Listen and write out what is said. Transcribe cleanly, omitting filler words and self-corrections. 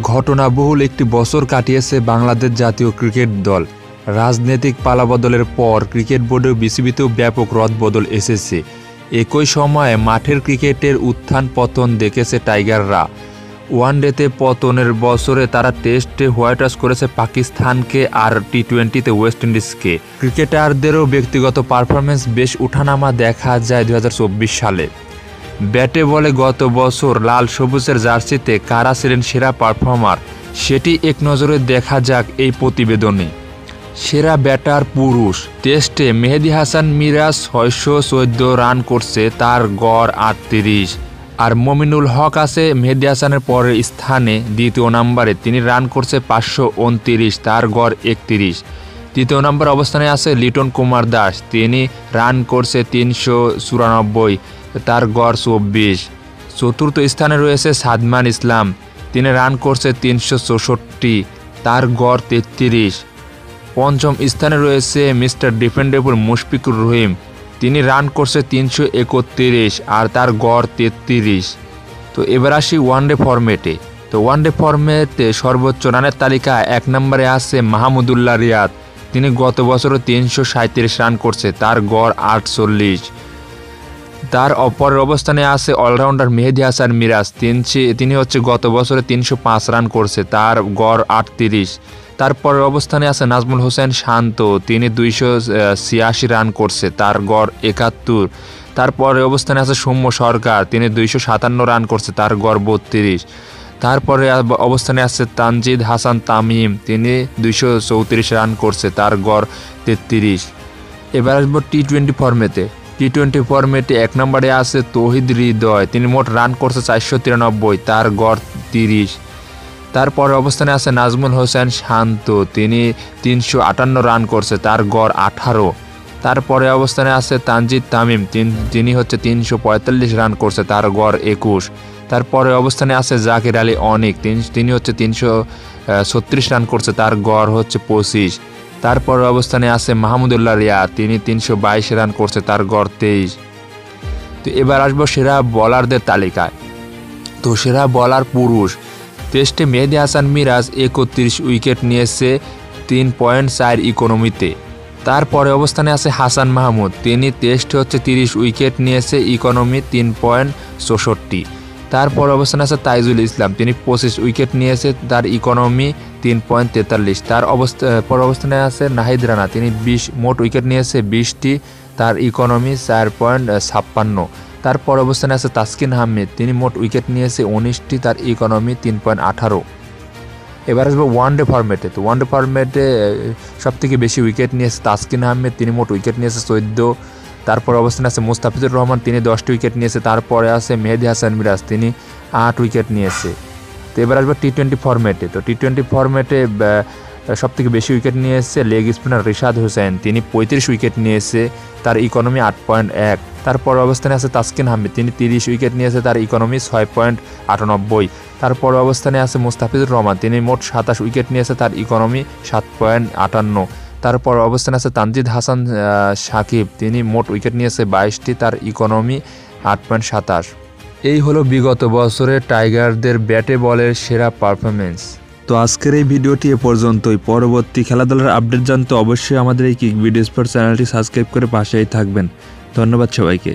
ঘটনাবহুল একটি বছর কাটিয়েছে বাংলাদেশ জাতীয় ক্রিকেট দল। রাজনৈতিক পালাবদলের পর ক্রিকেট বোর্ডেও বিসিবিতেও ব্যাপক রদবদল এসেছে। একই সময়ে মাঠের ক্রিকেটের উত্থান পতন দেখেছে টাইগাররা। ওয়ানডেতে পতনের বছরে তারা টেস্টে হোয়াইট ওয়াশ করেছে পাকিস্তানকে আর টি-20তে ওয়েস্ট ইন্ডিজকে। ক্রিকেটারদেরও ব্যক্তিগত পারফরমেন্স বেশ ওঠানামা দেখা যায় 2024 সালে। ব্যাটে বলে গত বছর লাল সবুজের জার্সিতে কারা ছিলেন সেরা পারফর্মার, সেটি এক নজরে দেখা যাক এই প্রতিবেদনে। সেরা ব্যাটার পুরুষ। টেস্টে মেহেদী হাসান মিরাজ 614 রান করছে, তার গড় 38। আর মমিনুল হক আছে মেহেদী হাসানের পরের স্থানে দ্বিতীয় নম্বরে, তিনি রান করছে 529, তার গড় 31। তৃতীয় নম্বর অবস্থানে আছে লিটন কুমার দাস, তিনি রান করছে 394, তার গড় 24। চতুর্থ স্থানে রয়েছে সাদমান ইসলাম, তিনি রান করছে 364, তার গড় 33। পঞ্চম স্থানে রয়েছে মিস্টার ডিফেন্ডেবল মুশফিকুর রহিম, তিনি রান করছে 331 আর তার গড় 33। তো এবার আসি ওয়ানডে ফরম্যাটে। তো ওয়ানডে ফরম্যাটে সর্বোচ্চ রানের তালিকা 1 নম্বরে আছে মাহমুদুল্লাহ রিয়াদ, তিনি গত বছরও 337 রান করছে, তার গড় 48। তার অপরের অবস্থানে আছে অলরাউন্ডার মেহেদী হাসান মিরাজ, তিনি হচ্ছে গত বছরে 305 রান করছে, তার গড় 38। তারপরের অবস্থানে আছে নাজমুল হোসেন শান্ত, তিনি 286 রান করছে, তার গড় 71। তারপরের অবস্থানে আছে সৌম্য সরকার, তিনি 257 রান করছে, তার গড় 32। তারপরে অবস্থানে আছে তানজিদ হাসান তামিম, তিনি 234 রান করছে, তার গড় 33। এবার আসবো টি-20 ফরম্যাটে। টি-20 ফরম্যাটে 1 নম্বরে আছে তৌহিদ হৃদয়, তিনি মোট রান করছে 493, তার গড় 30। তারপরে অবস্থানে আছে নাজমুল হোসেন শান্ত, তিনি 358 রান করছে, তার গড় 18। তারপরে অবস্থানে আছে তানজিদ তামিম, তিনি হচ্ছে 345 রান করছে, তার গড় 21। তারপরে অবস্থানে আছে জাকির আলী অনিক, তিনি হচ্ছে 336 রান করছে, তার গড় হচ্ছে 25। তারপর অবস্থানে আছে মাহমুদুল্লাহ রিয়াদ, তিনি 322 রান করছে, তার গড় 23। তো এবার আসবো সেরা বোলারদের তালিকায়। তো সেরা বোলার পুরুষ। টেস্টে মেহেদী হাসান মিরাজ 31 উইকেট নিয়েছে 3.4 ইকোনমিতে। তারপরে অবস্থানে আছে হাসান মাহমুদ, তিনি টেস্টে হচ্ছে 30 উইকেট নিয়েছে ইকোনমি 3.64। তারপর অবস্থানে আছে তাইজুল ইসলাম, তিনি 25 উইকেট নিয়েছে, তার ইকোনমি 3.43। তার পর অবস্থানে আছে নাহিদ রানা, তিনি মোট উইকেট নিয়েছে 20টি, তার ইকোনমি 4.56। তারপর অবস্থানে আছে তাসকিন আহমেদ, তিনি মোট উইকেট নিয়েছে 19টি, তার ইকোনমি 3.18। এবার আসবো ওয়ানডে ফরম্যাটে। তো ওয়ানডে ফরম্যাটে সবথেকে বেশি উইকেট নিয়েছে তাসকিন আহমেদ, তিনি মোট উইকেট নিয়েছে 14। তারপর অবস্থানে আছে মুস্তাফিজুর রহমান, তিনি 10টি উইকেট নিয়েছে। তারপরে আছে মেহেদী হাসান মিরাজ, তিনি 8 উইকেট নিয়েছে। তো এবার আসবো টি-20 ফরম্যাটে। তো টি-20 ফরম্যাটে সবথেকে বেশি উইকেট নিয়েছে লেগ স্পিনার রিশাদ হোসেন, তিনি 35 উইকেট নিয়েছে, তার ইকোনমি 8.1। তারপর অবস্থানে আছে তাসকিন আহমেদ, তিনি 30 উইকেট নিয়েছে, তার ইকোনমি 6.98। তারপর অবস্থানে আছে মুস্তাফিজুর রহমান, তিনি মোট 27 উইকেট নিয়েছে, তার ইকোনমি 7.58। তারপর অবস্থানে আছে তানজিদ হাসান সাকিব, তিনি মোট উইকেট নিয়েছে 22টি, তার ইকোনমি 8.27। এই হলো বিগত বছরের টাইগারদের ব্যাটে বলের সেরা পারফরমেন্স। তো আজকের এই ভিডিওটি এ পর্যন্তই। পরবর্তী খেলাধুলার আপডেট জানতে অবশ্যই আমাদের এই কিক ভিডিও স্পোর্টস চ্যানেলটি সাবস্ক্রাইব করে পাশেই থাকবেন। ধন্যবাদ সবাইকে।